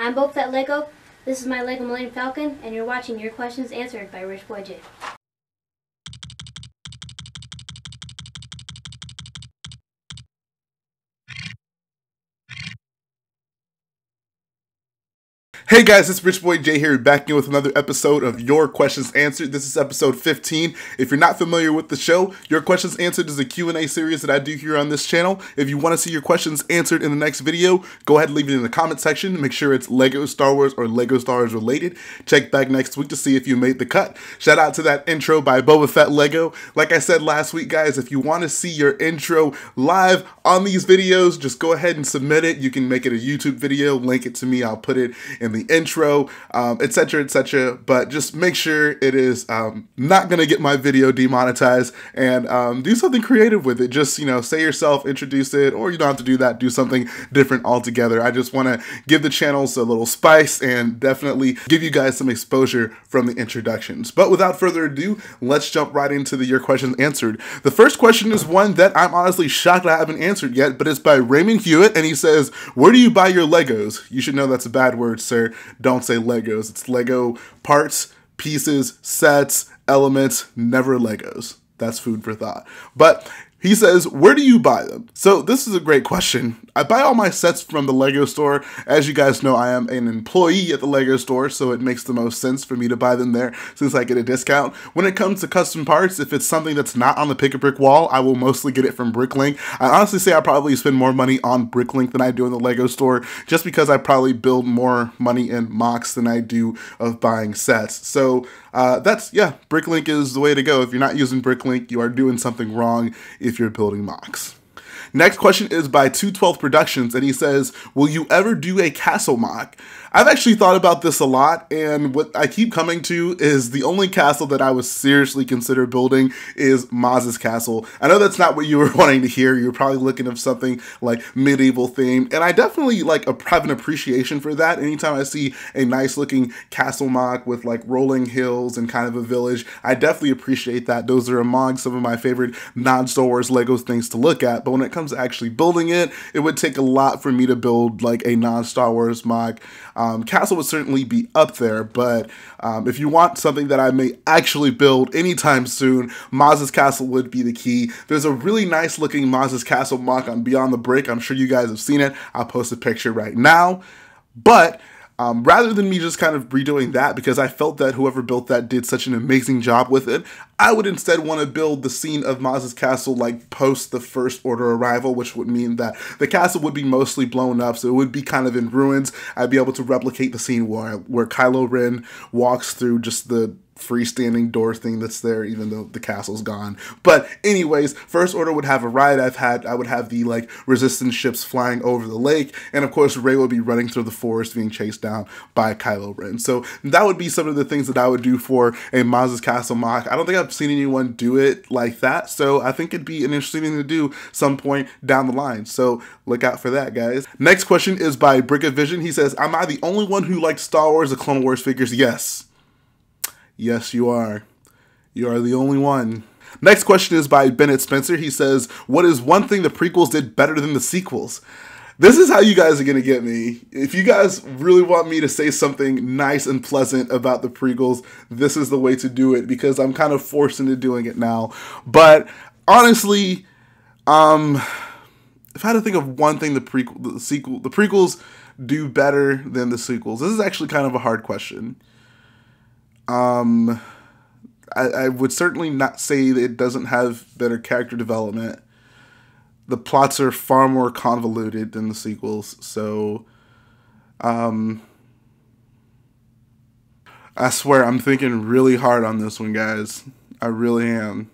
I'm Both That Lego. This is my Lego Millennium Falcon, and you're watching Your Questions Answered by Rich Boy J. Hey guys, it's Rich Boy J here, back in with another episode of Your Questions Answered. This is episode 15. If you're not familiar with the show, Your Questions Answered is a Q&A series that I do here on this channel. If you want to see your questions answered in the next video, go ahead and leave it in the comment section. Make sure it's Lego Star Wars or Lego Star Wars related. Check back next week to see if you made the cut. Shout out to that intro by Boba Fett Lego. Like I said last week, guys, if you want to see your intro live on these videos, just go ahead and submit it. You can make it a YouTube video, link it to me, I'll put it in the intro, etc, etc, but just make sure it is not gonna get my video demonetized, and do something creative with it. Just, you know, say yourself, introduce it, or you don't have to do that, do something different altogether. I just want to give the channels a little spice and definitely give you guys some exposure from the introductions. But without further ado, let's jump right into the Your Questions Answered. The first question is one that I'm honestly shocked I haven't answered yet, but it's by Raymond Hewitt, and he says, where do you buy your Legos? You should know that's a bad word, sir. Don't say Legos. It's Lego parts, pieces, sets, elements, never Legos. That's food for thought. But he says, where do you buy them? So this is a great question. I buy all my sets from the Lego store. As you guys know, I am an employee at the Lego store, so it makes the most sense for me to buy them there since I get a discount. When it comes to custom parts, if it's something that's not on the pick-a-brick wall, I will mostly get it from Bricklink. I honestly say I probably spend more money on Bricklink than I do in the Lego store, just because I probably build more money in mocks than I do of buying sets. So Bricklink is the way to go. If you're not using Bricklink, you are doing something wrong if you're building mocks. Next question is by 212 Productions, and he says, will you ever do a castle mock? I've actually thought about this a lot, and what I keep coming to is the only castle that I would seriously consider building is Maz's castle. I know that's not what you were wanting to hear. You're probably looking for something like medieval themed, and I definitely have an appreciation for that. Anytime I see a nice looking castle mock with like rolling hills and kind of a village, I definitely appreciate that. Those are among some of my favorite non-Star Wars Lego things to look at, but when it comes to actually building it, it would take a lot for me to build like a non-Star Wars mock. Castle would certainly be up there, but if you want something that I may actually build anytime soon, Maz's castle would be the key. There's a really nice looking Maz's castle mock on Beyond the Brick. I'm sure you guys have seen it. I'll post a picture right now, but rather than me just kind of redoing that, because I felt that whoever built that did such an amazing job with it, I would instead want to build the scene of Maz's castle like post the First Order arrival, which would mean that the castle would be mostly blown up, so it would be kind of in ruins. I'd be able to replicate the scene where Kylo Ren walks through just the freestanding door thing that's there, even though the castle's gone. But anyways, First Order would have a ride. I would have the like resistance ships flying over the lake, and of course Rey would be running through the forest being chased down by Kylo Ren. So that would be some of the things that I would do for a Maz's castle mock. I don't think I've seen anyone do it like that, so I think it'd be an interesting thing to do some point down the line. So look out for that, guys. Next question is by Brick of Vision. He says, am I the only one who liked Star Wars, the Clone Wars figures? Yes. Yes, you are. You are the only one. Next question is by Bennett Spencer. He says, what is one thing the prequels did better than the sequels? This is how you guys are going to get me. If you guys really want me to say something nice and pleasant about the prequels, this is the way to do it, because I'm kind of forced into doing it now. But honestly, if I had to think of one thing the prequels do better than the sequels, this is actually kind of a hard question. I would certainly not say that it doesn't have better character development. The plots are far more convoluted than the sequels, so I swear I'm thinking really hard on this one, guys. I really am.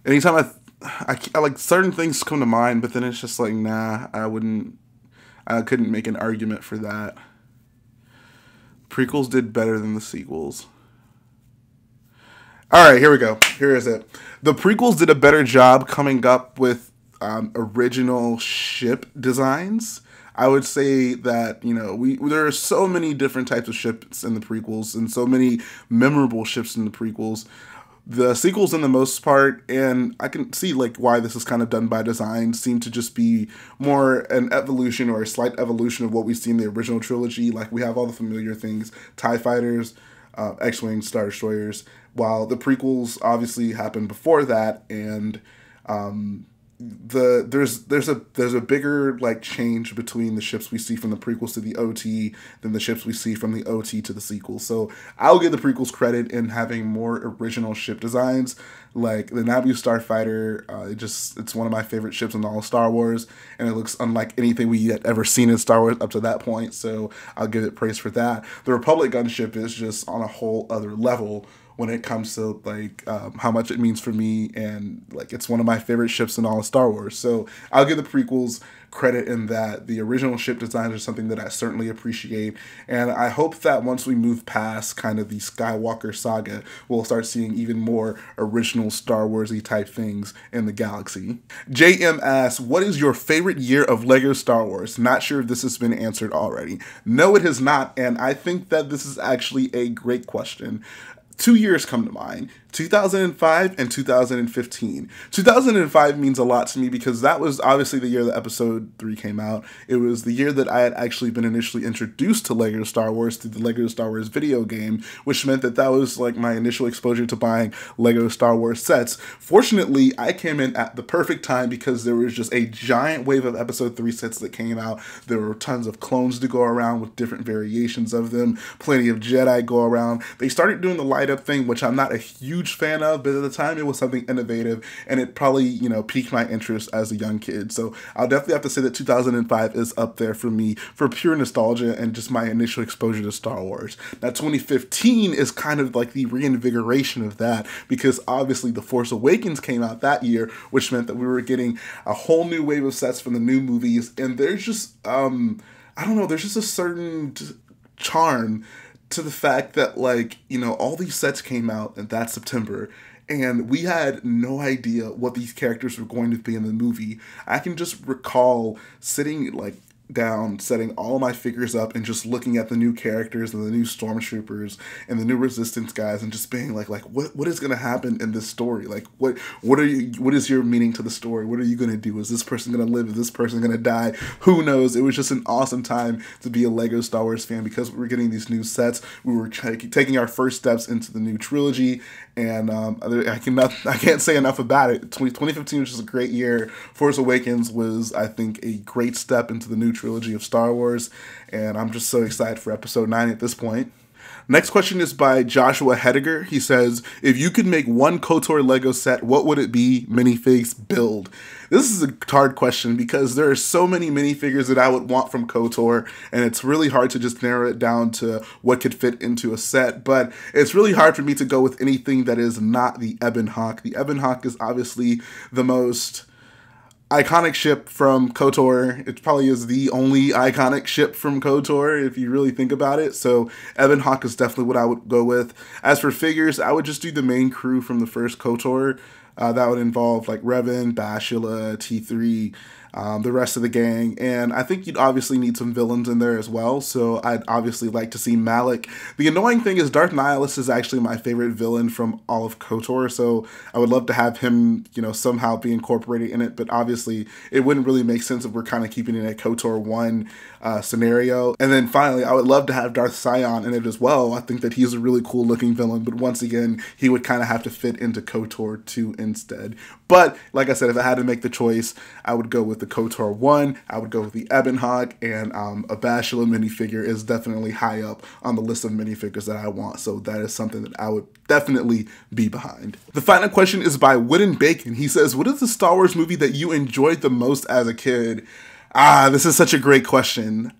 Anytime I like certain things come to mind, but then it's just like, nah, I couldn't make an argument for that. Prequels did better than the sequels. All right, here we go. Here is it. The prequels did a better job coming up with original ship designs. I would say that, you know, there are so many different types of ships in the prequels and so many memorable ships in the prequels. The sequels, in the most part, and I can see like why this is kind of done by design, seem to just be more an evolution or a slight evolution of what we see in the original trilogy. Like, we have all the familiar things: TIE fighters, X-Wing, Star Destroyers, while the prequels obviously happened before that, and there's a bigger like change between the ships we see from the prequels to the OT than the ships we see from the OT to the sequels. So I'll give the prequels credit in having more original ship designs. Like the Naboo Starfighter, it's one of my favorite ships in all of Star Wars, and it looks unlike anything we had ever seen in Star Wars up to that point, so I'll give it praise for that. The Republic gunship is just on a whole other level when it comes to like how much it means for me, and like it's one of my favorite ships in all of Star Wars. So I'll give the prequels credit in that. The original ship designs are something that I certainly appreciate, and I hope that once we move past kind of the Skywalker saga, we'll start seeing even more original Star Wars-y type things in the galaxy. JM asks, what is your favorite year of LEGO Star Wars? Not sure if this has been answered already. No, it has not, and I think that this is actually a great question. 2 years come to mind: 2005 and 2015. 2005 means a lot to me because that was obviously the year that Episode 3 came out. It was the year that I had actually been initially introduced to LEGO Star Wars through the LEGO Star Wars video game, which meant that was like my initial exposure to buying LEGO Star Wars sets. Fortunately, I came in at the perfect time because there was just a giant wave of Episode 3 sets that came out. There were tons of clones to go around with different variations of them, plenty of Jedi go around. They started doing the light up thing, which I'm not a huge fan of, but at the time it was something innovative, and it probably, piqued my interest as a young kid. So I'll definitely have to say that 2005 is up there for me for pure nostalgia and just my initial exposure to Star Wars. Now 2015 is kind of like the reinvigoration of that, because obviously The Force Awakens came out that year, which meant that we were getting a whole new wave of sets from the new movies, and there's just I don't know, there's just a certain charm to the fact that, like, all these sets came out in that September, and we had no idea what these characters were going to be in the movie. I can just recall sitting, like, down, setting all my figures up and just looking at the new characters and the new stormtroopers and the new resistance guys and just being like what is going to happen in this story? Like, what is your meaning to the story? What are you going to do? Is this person going to live? Is this person going to die? Who knows? It was just an awesome time to be a LEGO Star Wars fan because we were getting these new sets. We were taking our first steps into the new trilogy, and I can't say enough about it. 2015 was just a great year. Force Awakens was, I think, a great step into the new trilogy of Star Wars, and I'm just so excited for Episode 9 at this point. Next question is by Joshua Hediger. He says, if you could make one KOTOR Lego set, what would it be? Minifigs build. This is a hard question because there are so many minifigures that I would want from KOTOR, and it's really hard to just narrow it down to what could fit into a set, but it's really hard for me to go with anything that is not the Ebon Hawk. The Ebon Hawk is obviously the most iconic ship from KOTOR. It probably is the only iconic ship from KOTOR if you really think about it. So Ebon Hawk is definitely what I would go with. As for figures, I would just do the main crew from the first KOTOR. That would involve like Revan, Bashila, T3, the rest of the gang, and I think you'd obviously need some villains in there as well, so I'd obviously like to see Malak. The annoying thing is Darth Nihilus is actually my favorite villain from all of KOTOR, so I would love to have him, somehow be incorporated in it, but obviously it wouldn't really make sense if we're kind of keeping it a KOTOR 1 scenario. And then finally, I would love to have Darth Sion in it as well. I think that he's a really cool looking villain, but once again, he would kind of have to fit into KOTOR 2 instead. But like I said, if I had to make the choice, I would go with the KOTOR 1, I would go with the Ebon Hawk, and a Bashila minifigure is definitely high up on the list of minifigures that I want, so that is something that I would definitely be behind. The final question is by Wooden Bacon. He says, what is the Star Wars movie that you enjoyed the most as a kid? This is such a great question.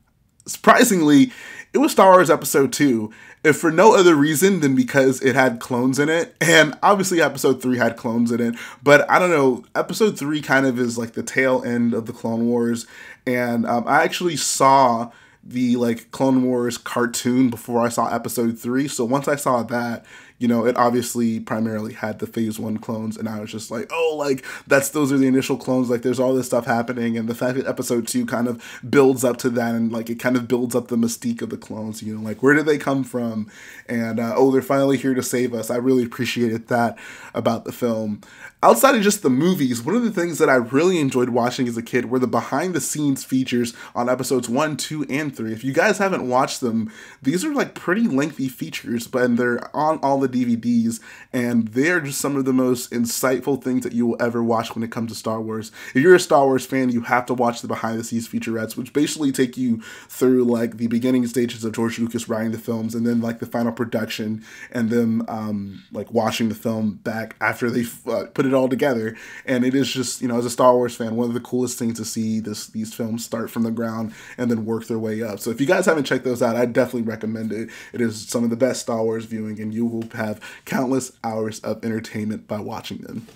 Surprisingly, it was Star Wars Episode 2, if for no other reason than because it had clones in it, and obviously Episode 3 had clones in it, but I don't know, Episode 3 kind of is like the tail end of the Clone Wars, and I actually saw the Clone Wars cartoon before I saw Episode 3, so once I saw that, you know, it obviously primarily had the phase 1 clones, and I was just like, oh, like, those are the initial clones, like, there's all this stuff happening, and the fact that episode 2 kind of builds up to that, and, like, it kind of builds up the mystique of the clones, you know, like, where did they come from, and, oh, they're finally here to save us. I really appreciated that about the film. Outside of just the movies, one of the things that I really enjoyed watching as a kid were the behind-the-scenes features on episodes 1, 2, and 3. If you guys haven't watched them, these are like pretty lengthy features, but they're on all the DVDs, and they're just some of the most insightful things that you will ever watch when it comes to Star Wars. If you're a Star Wars fan, you have to watch the behind-the-scenes featurettes, which basically take you through like the beginning stages of George Lucas writing the films, and then like the final production, and then like watching the film back after they put it all together. And it is just, you know, as a Star Wars fan, one of the coolest things to see these films start from the ground and then work their way up. So if you guys haven't checked those out, I definitely recommend it. It is some of the best Star Wars viewing, and you will have countless hours of entertainment by watching them.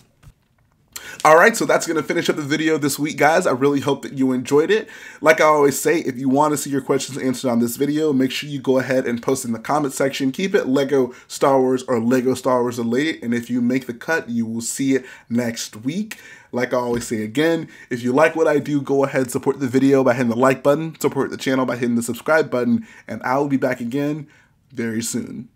Alright, so that's going to finish up the video this week, guys. I really hope that you enjoyed it. Like I always say, if you want to see your questions answered on this video, make sure you go ahead and post in the comment section. Keep it Lego Star Wars or Lego Star Wars related, and if you make the cut, you will see it next week. Like I always say again, if you like what I do, go ahead and support the video by hitting the like button, support the channel by hitting the subscribe button, and I will be back again very soon.